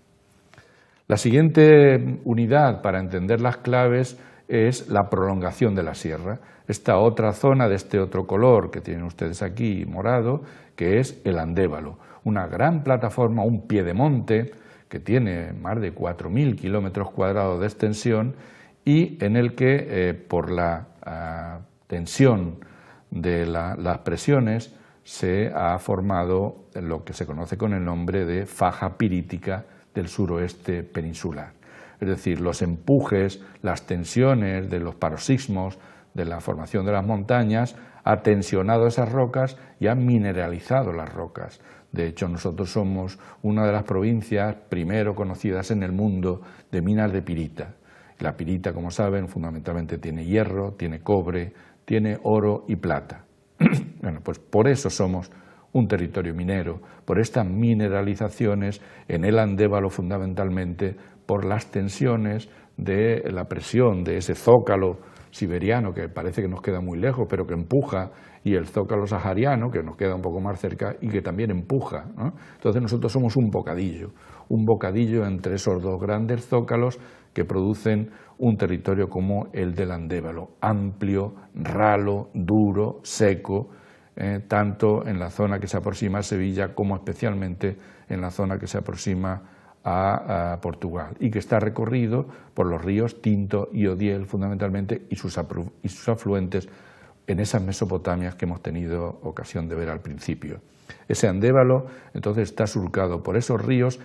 La siguiente unidad para entender las claves es la prolongación de la sierra, esta otra zona de este otro color que tienen ustedes aquí, morado, que es el Andévalo, una gran plataforma, un piedemonte que tiene más de 4.000 kilómetros cuadrados de extensión y en el que, por la tensión de las presiones, se ha formado lo que se conoce con el nombre de faja pirítica del suroeste peninsular. Es decir, los empujes, las tensiones de los paroxismos de la formación de las montañas ha tensionado esas rocas y ha mineralizado las rocas. De hecho, nosotros somos una de las provincias primero conocidas en el mundo de minas de pirita. La pirita, como saben, fundamentalmente tiene hierro, tiene cobre, tiene oro y plata. Bueno, pues por eso somos un territorio minero, por estas mineralizaciones en el Andévalo fundamentalmente, por las tensiones de la presión de ese zócalo siberiano que parece que nos queda muy lejos, pero que empuja, y el zócalo sahariano, que nos queda un poco más cerca y que también empuja, ¿no? Entonces nosotros somos un bocadillo entre esos dos grandes zócalos que producen un territorio como el del Andévalo, amplio, ralo, duro, seco, tanto en la zona que se aproxima a Sevilla como especialmente en la zona que se aproxima a Portugal, y que está recorrido por los ríos Tinto y Odiel fundamentalmente y sus afluentes en esas Mesopotamias que hemos tenido ocasión de ver al principio. Ese Andévalo entonces está surcado por esos ríos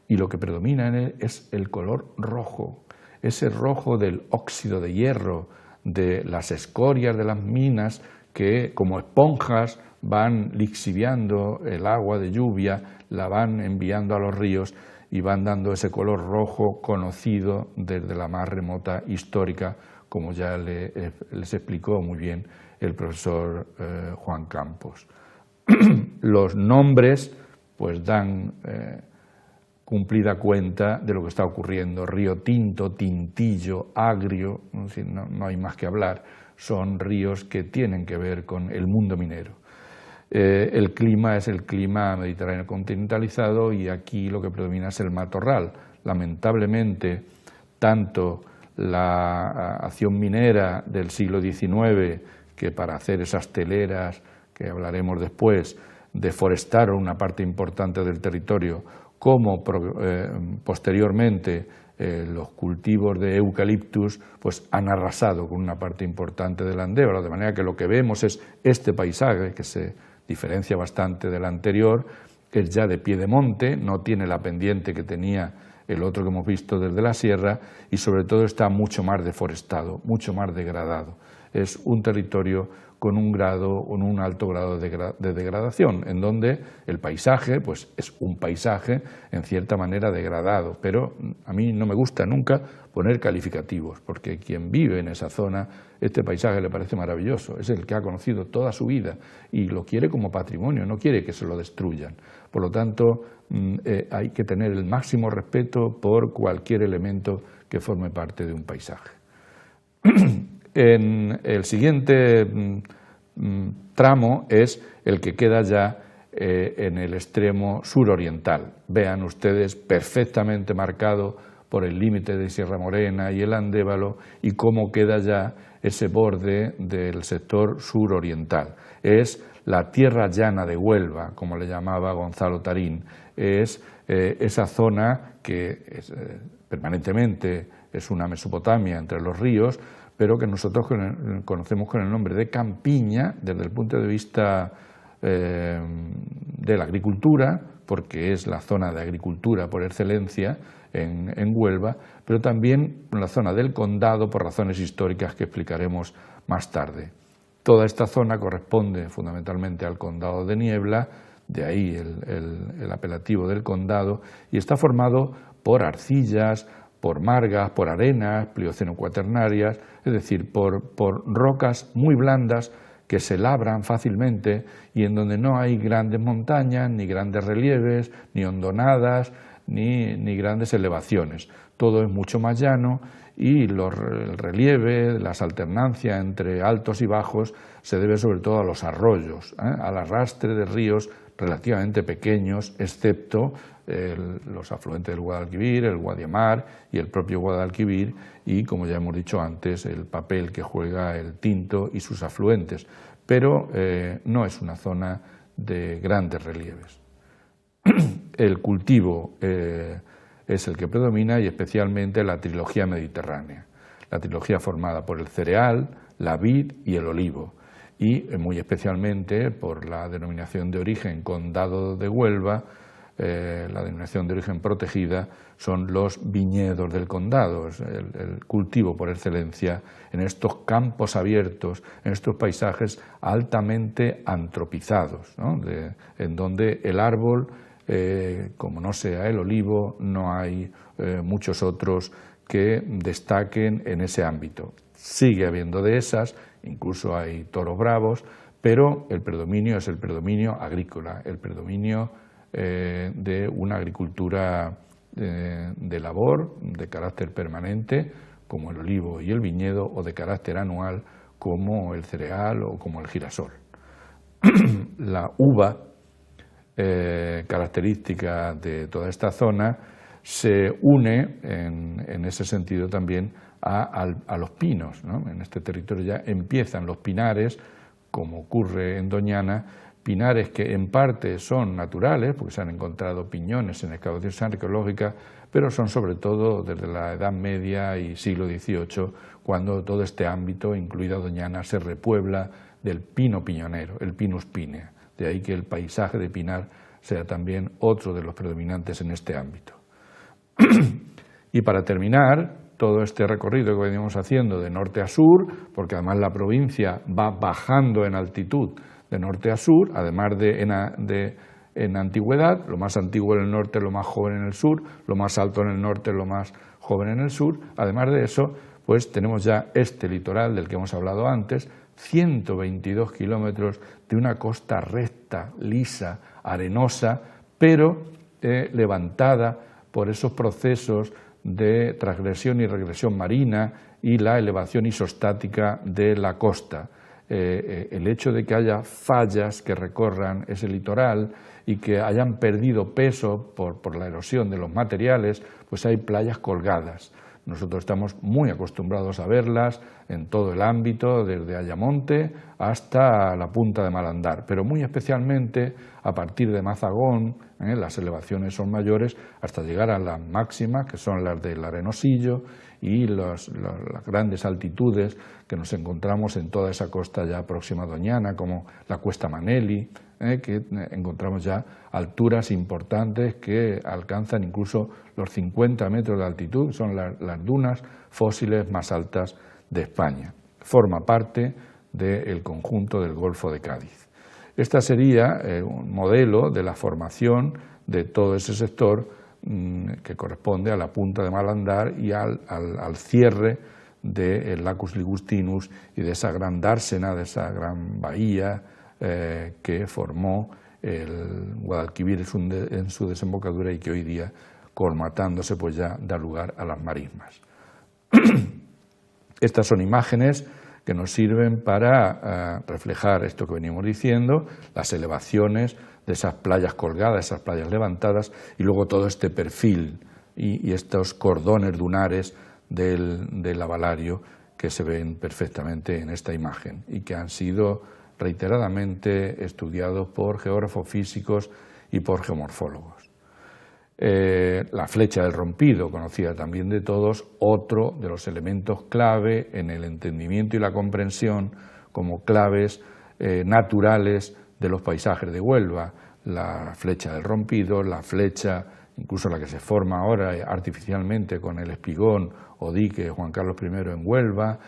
y lo que predomina en él es el color rojo, ese rojo del óxido de hierro, de las escorias de las minas que como esponjas van lixiviando el agua de lluvia, la van enviando a los ríos y van dando ese color rojo conocido desde la más remota histórica, como ya les explicó muy bien el profesor Juan Campos. Los nombres pues dan cumplida cuenta de lo que está ocurriendo. Río Tinto, Tintillo, Agrio, no hay más que hablar, son ríos que tienen que ver con el mundo minero. El clima es el clima mediterráneo continentalizado y aquí lo que predomina es el matorral. Lamentablemente, tanto la acción minera del siglo XIX, que para hacer esas teleras, que hablaremos después, deforestaron una parte importante del territorio, como posteriormente los cultivos de eucaliptus pues han arrasado con una parte importante del Andévalo, de manera que lo que vemos es este paisaje, que se diferencia bastante del anterior, que es ya de pie de monte, no tiene la pendiente que tenía el otro que hemos visto desde la sierra, y sobre todo está mucho más deforestado, mucho más degradado. Es un territorio con un alto grado de degradación, en donde el paisaje pues es un paisaje en cierta manera degradado, pero a mí no me gusta nunca poner calificativos, porque quien vive en esa zona, este paisaje le parece maravilloso, es el que ha conocido toda su vida y lo quiere como patrimonio, no quiere que se lo destruyan. Por lo tanto, hay que tener el máximo respeto por cualquier elemento que forme parte de un paisaje. En el siguiente tramo es el que queda ya en el extremo suroriental. Vean ustedes, perfectamente marcado por el límite de Sierra Morena y el Andévalo, y cómo queda ya ese borde del sector suroriental. Es la tierra llana de Huelva, como le llamaba Gonzalo Tarín, es esa zona que permanentemente es una Mesopotamia entre los ríos, pero que nosotros conocemos con el nombre de Campiña desde el punto de vista de la agricultura, porque es la zona de agricultura por excelencia en Huelva, pero también la zona del condado por razones históricas que explicaremos más tarde. Toda esta zona corresponde fundamentalmente al condado de Niebla, de ahí el apelativo del condado, y está formado por arcillas, por margas, por arenas plioceno-cuaternarias, es decir, por rocas muy blandas que se labran fácilmente y en donde no hay grandes montañas, ni grandes relieves, ni hondonadas, ni grandes elevaciones. Todo es mucho más llano y el relieve, las alternancias entre altos y bajos se debe sobre todo a los arroyos, al arrastre de ríos relativamente pequeños, excepto los afluentes del Guadalquivir, el Guadiamar y el propio Guadalquivir, y como ya hemos dicho antes, el papel que juega el Tinto y sus afluentes, pero no es una zona de grandes relieves. El cultivo es el que predomina, y especialmente la trilogía mediterránea, la trilogía formada por el cereal, la vid y el olivo, y muy especialmente por la denominación de origen Condado de Huelva. La denominación de origen protegida son los viñedos del condado, el cultivo por excelencia en estos campos abiertos, en estos paisajes altamente antropizados, ¿no? En donde el árbol, como no sea el olivo, no hay muchos otros que destaquen en ese ámbito. Sigue habiendo dehesas, incluso hay toros bravos, pero el predominio es el predominio agrícola, el predominio de una agricultura de labor, de carácter permanente, como el olivo y el viñedo, o de carácter anual, como el cereal o como el girasol. La uva, característica de toda esta zona, se une en ese sentido también a los pinos, ¿no? En este territorio ya empiezan los pinares, como ocurre en Doñana, pinares que en parte son naturales, porque se han encontrado piñones en excavaciones arqueológicas, pero son sobre todo desde la Edad Media y siglo XVIII, cuando todo este ámbito, incluida Doñana, se repuebla del pino piñonero, el Pinus pinea. De ahí que el paisaje de pinar sea también otro de los predominantes en este ámbito. Y para terminar, todo este recorrido que venimos haciendo de norte a sur, porque además la provincia va bajando en altitud de norte a sur, además en antigüedad, lo más antiguo en el norte, lo más joven en el sur, lo más alto en el norte, lo más joven en el sur. Además de eso, pues tenemos ya este litoral del que hemos hablado antes, 122 kilómetros de una costa recta, lisa, arenosa, pero levantada por esos procesos de transgresión y regresión marina y la elevación isostática de la costa. El hecho de que haya fallas que recorran ese litoral y que hayan perdido peso por la erosión de los materiales, pues hay playas colgadas. Nosotros estamos muy acostumbrados a verlas en todo el ámbito, desde Ayamonte hasta la punta de Malandar, pero muy especialmente a partir de Mazagón, las elevaciones son mayores, hasta llegar a las máximas, que son las del Arenosillo, y las grandes altitudes que nos encontramos en toda esa costa ya próxima a Doñana, como la Cuesta Maneli, que encontramos ya alturas importantes que alcanzan incluso los 50 metros de altitud, son las dunas fósiles más altas de España. Forma parte del conjunto del Golfo de Cádiz. Esta sería un modelo de la formación de todo ese sector que corresponde a la punta de Malandar y al cierre del Lacus Ligustinus y de esa gran dársena, de esa gran bahía que formó el Guadalquivir en su desembocadura y que hoy día, colmatándose, pues ya da lugar a las marismas. Estas son imágenes que nos sirven para reflejar esto que venimos diciendo, las elevaciones de esas playas colgadas, esas playas levantadas, y luego todo este perfil y estos cordones dunares del Avalario que se ven perfectamente en esta imagen y que han sido reiteradamente estudiados por geógrafos físicos y por geomorfólogos. La flecha del rompido, conocida también de todos, otro de los elementos clave en el entendimiento y la comprensión como claves naturales de los paisajes de Huelva. La flecha del rompido, la flecha, incluso la que se forma ahora artificialmente con el espigón o dique Juan Carlos I en Huelva,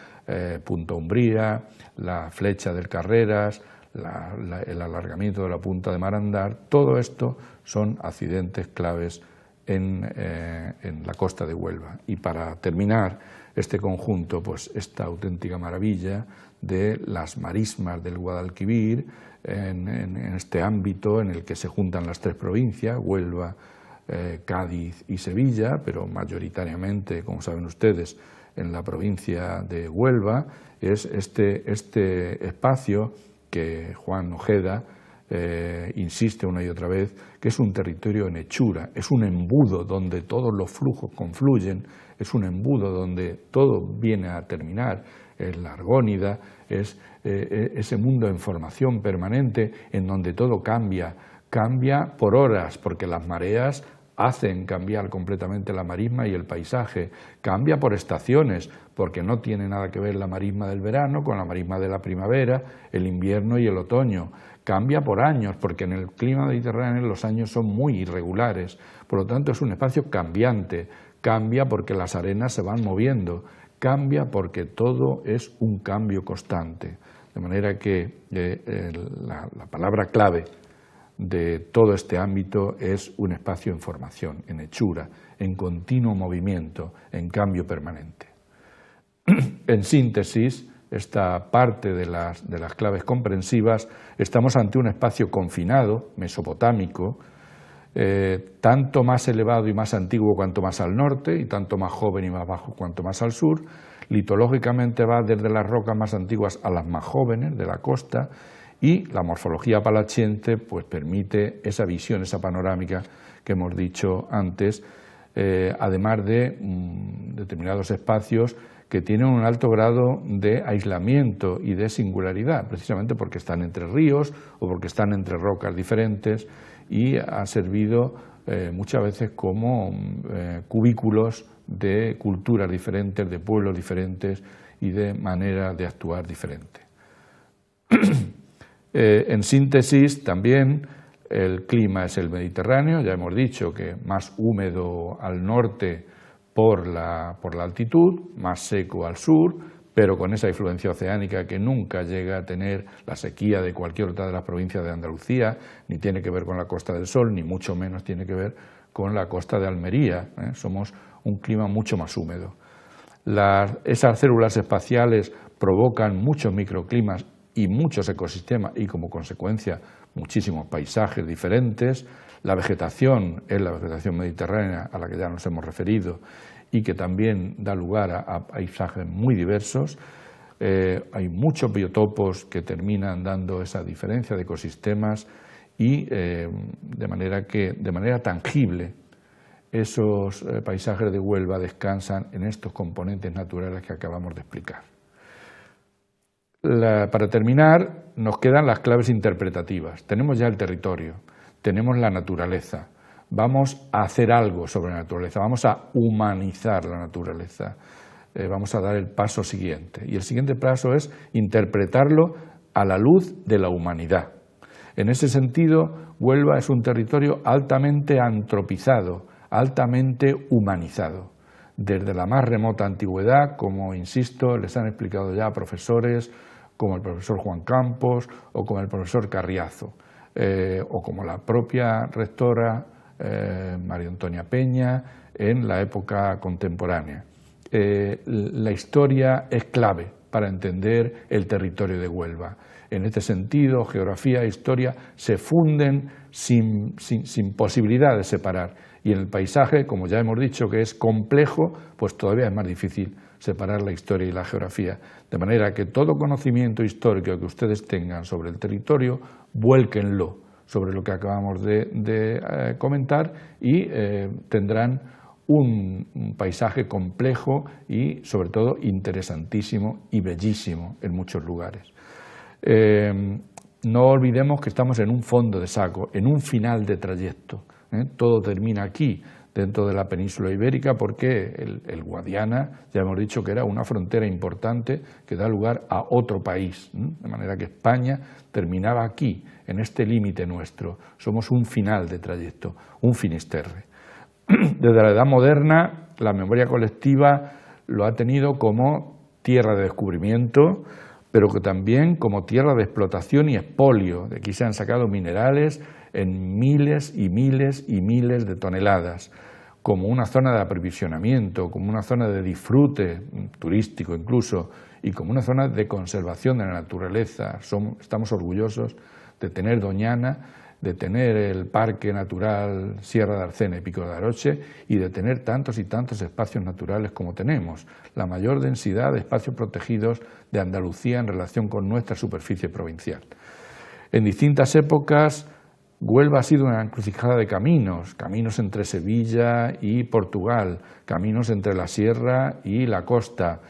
Punta Umbría, la flecha del Carreras, el alargamiento de la punta de Marandar, todo esto son accidentes claves en la costa de Huelva. Y para terminar este conjunto, pues esta auténtica maravilla de las marismas del Guadalquivir, en este ámbito en el que se juntan las tres provincias, Huelva, Cádiz y Sevilla, pero mayoritariamente, como saben ustedes, en la provincia de Huelva, es este espacio que Juan Ojeda insiste una y otra vez, que es un territorio en hechura, es un embudo donde todos los flujos confluyen, es un embudo donde todo viene a terminar, es la Argónida, es ese mundo en formación permanente en donde todo cambia por horas, porque las mareas hacen cambiar completamente la marisma y el paisaje, cambia por estaciones, porque no tiene nada que ver la marisma del verano con la marisma de la primavera, el invierno y el otoño, cambia por años, porque en el clima mediterráneo los años son muy irregulares, por lo tanto es un espacio cambiante, cambia porque las arenas se van moviendo, cambia porque todo es un cambio constante, de manera que la palabra clave de todo este ámbito es un espacio en formación, en hechura, en continuo movimiento, en cambio permanente. En síntesis, esta parte de las claves comprensivas, estamos ante un espacio confinado, mesopotámico, tanto más elevado y más antiguo cuanto más al norte, y tanto más joven y más bajo cuanto más al sur. Litológicamente va desde las rocas más antiguas a las más jóvenes de la costa, y la morfología apalachiente pues permite esa visión, esa panorámica que hemos dicho antes, además de determinados espacios que tienen un alto grado de aislamiento y de singularidad, precisamente porque están entre ríos o porque están entre rocas diferentes, y ha servido muchas veces como cubículos de culturas diferentes, de pueblos diferentes y de manera de actuar diferente. En síntesis, también el clima es el Mediterráneo, ya hemos dicho que más húmedo al norte por la altitud, más seco al sur, pero con esa influencia oceánica que nunca llega a tener la sequía de cualquier otra de las provincias de Andalucía, ni tiene que ver con la Costa del Sol, ni mucho menos tiene que ver con la costa de Almería. Somos un clima mucho más húmedo. Esas células espaciales provocan muchos microclimas y muchos ecosistemas y como consecuencia muchísimos paisajes diferentes. La vegetación es la vegetación mediterránea a la que ya nos hemos referido y que también da lugar a paisajes muy diversos. Hay muchos biotopos que terminan dando esa diferencia de ecosistemas y de manera tangible esos paisajes de Huelva descansan en estos componentes naturales que acabamos de explicar. Para terminar, nos quedan las claves interpretativas. Tenemos ya el territorio, tenemos la naturaleza, vamos a hacer algo sobre la naturaleza, vamos a humanizar la naturaleza, vamos a dar el paso siguiente. Y el siguiente paso es interpretarlo a la luz de la humanidad. En ese sentido, Huelva es un territorio altamente antropizado, altamente humanizado. Desde la más remota antigüedad, como insisto, les han explicado ya profesores como el profesor Juan Campos o como el profesor Carriazo, o como la propia rectora María Antonia Peña en la época contemporánea. La historia es clave para entender el territorio de Huelva. En este sentido, geografía e historia se funden sin posibilidad de separar. Y en el paisaje, como ya hemos dicho que es complejo, pues todavía es más difícil separar la historia y la geografía. De manera que todo conocimiento histórico que ustedes tengan sobre el territorio, vuélquenlo sobre lo que acabamos de comentar y tendrán un paisaje complejo y sobre todo interesantísimo y bellísimo en muchos lugares. No olvidemos que estamos en un fondo de saco, en un final de trayecto. Todo termina aquí, dentro de la península ibérica, porque el Guadiana, ya hemos dicho que era una frontera importante que da lugar a otro país, de manera que España terminaba aquí, en este límite nuestro. Somos un final de trayecto, un Finisterre. Desde la Edad Moderna, la memoria colectiva lo ha tenido como tierra de descubrimiento, pero que también como tierra de explotación y expolio. De aquí se han sacado minerales en miles y miles y miles de toneladas, como una zona de aprovisionamiento, como una zona de disfrute turístico incluso, y como una zona de conservación de la naturaleza. Estamos orgullosos de tener Doñana, de tener el Parque Natural Sierra de Arcena y Pico de Aroche y de tener tantos y tantos espacios naturales como tenemos, la mayor densidad de espacios protegidos de Andalucía en relación con nuestra superficie provincial. En distintas épocas, Huelva ha sido una encrucijada de caminos, caminos entre Sevilla y Portugal, caminos entre la sierra y la costa,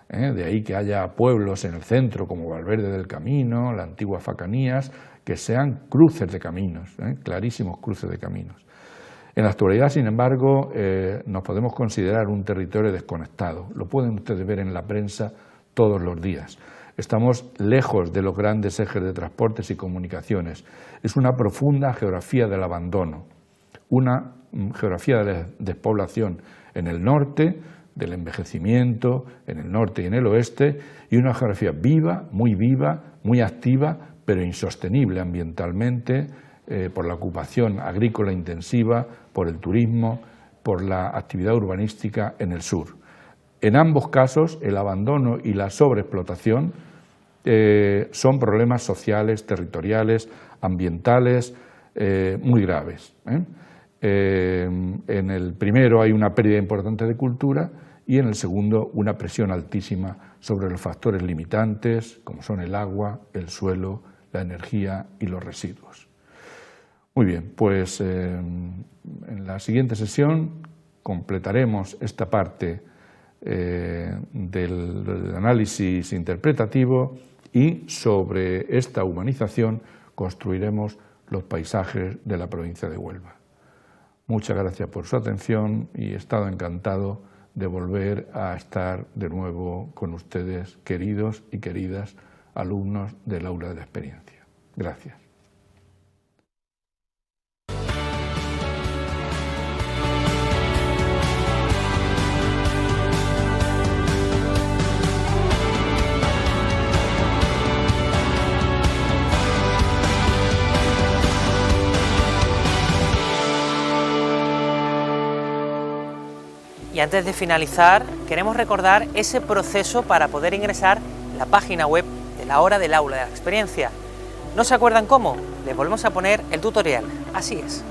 de ahí que haya pueblos en el centro como Valverde del Camino, la antigua Facanías, que sean cruces de caminos, clarísimos cruces de caminos. En la actualidad, sin embargo, nos podemos considerar un territorio desconectado. Lo pueden ustedes ver en la prensa todos los días. Estamos lejos de los grandes ejes de transportes y comunicaciones. Es una profunda geografía del abandono, una geografía de la despoblación en el norte, del envejecimiento en el norte y en el oeste, y una geografía viva, muy activa, pero insostenible ambientalmente, por la ocupación agrícola intensiva, por el turismo, por la actividad urbanística en el sur. En ambos casos, el abandono y la sobreexplotación son problemas sociales, territoriales, ambientales muy graves. En el primero hay una pérdida importante de cultura y en el segundo una presión altísima sobre los factores limitantes, como son el agua, el suelo, la energía y los residuos. Muy bien, pues en la siguiente sesión completaremos esta parte del análisis interpretativo y sobre esta humanización construiremos los paisajes de la provincia de Huelva. Muchas gracias por su atención y he estado encantado de volver a estar de nuevo con ustedes, queridos y queridas alumnos del Aula de la Experiencia. Gracias. Y antes de finalizar, queremos recordar ese proceso para poder ingresar la página web de la hora del aula de la experiencia. ¿No se acuerdan cómo? Les volvemos a poner el tutorial. Así es.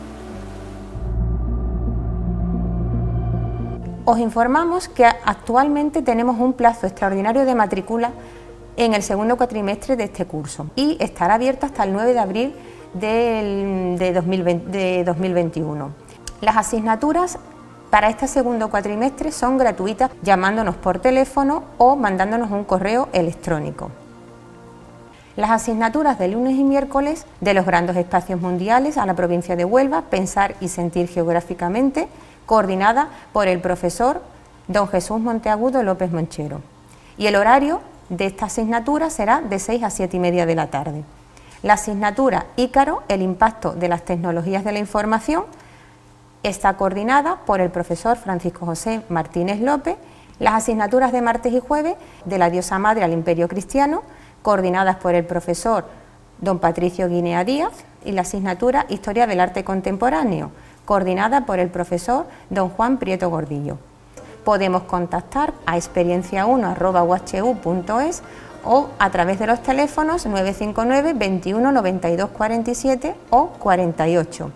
Os informamos que actualmente tenemos un plazo extraordinario de matrícula en el segundo cuatrimestre de este curso y estará abierto hasta el 9 de abril de 2021. Las asignaturas para este segundo cuatrimestre son gratuitas llamándonos por teléfono o mandándonos un correo electrónico. Las asignaturas de lunes y miércoles de los grandes espacios mundiales a la provincia de Huelva, Pensar y Sentir Geográficamente, coordinada por el profesor don Jesús Monteagudo López Monchero. Y el horario de esta asignatura será de 6 a 7 y media de la tarde. La asignatura Ícaro, el impacto de las tecnologías de la información, está coordinada por el profesor Francisco José Martínez López. Las asignaturas de martes y jueves de la diosa madre al Imperio Cristiano, coordinadas por el profesor don Patricio Guinea Díaz, y la asignatura Historia del Arte Contemporáneo, coordinada por el profesor don Juan Prieto Gordillo. Podemos contactar a experiencia1@uhu.es o a través de los teléfonos 959 21 92 47 o 48.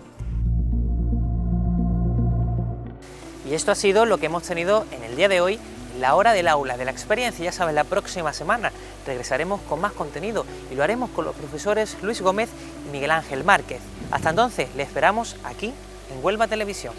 Y esto ha sido lo que hemos tenido en el día de hoy, la hora del aula de la experiencia. Ya sabes, la próxima semana regresaremos con más contenido y lo haremos con los profesores Luis Gómez y Miguel Ángel Márquez. Hasta entonces, les esperamos aquí en Huelva Televisión.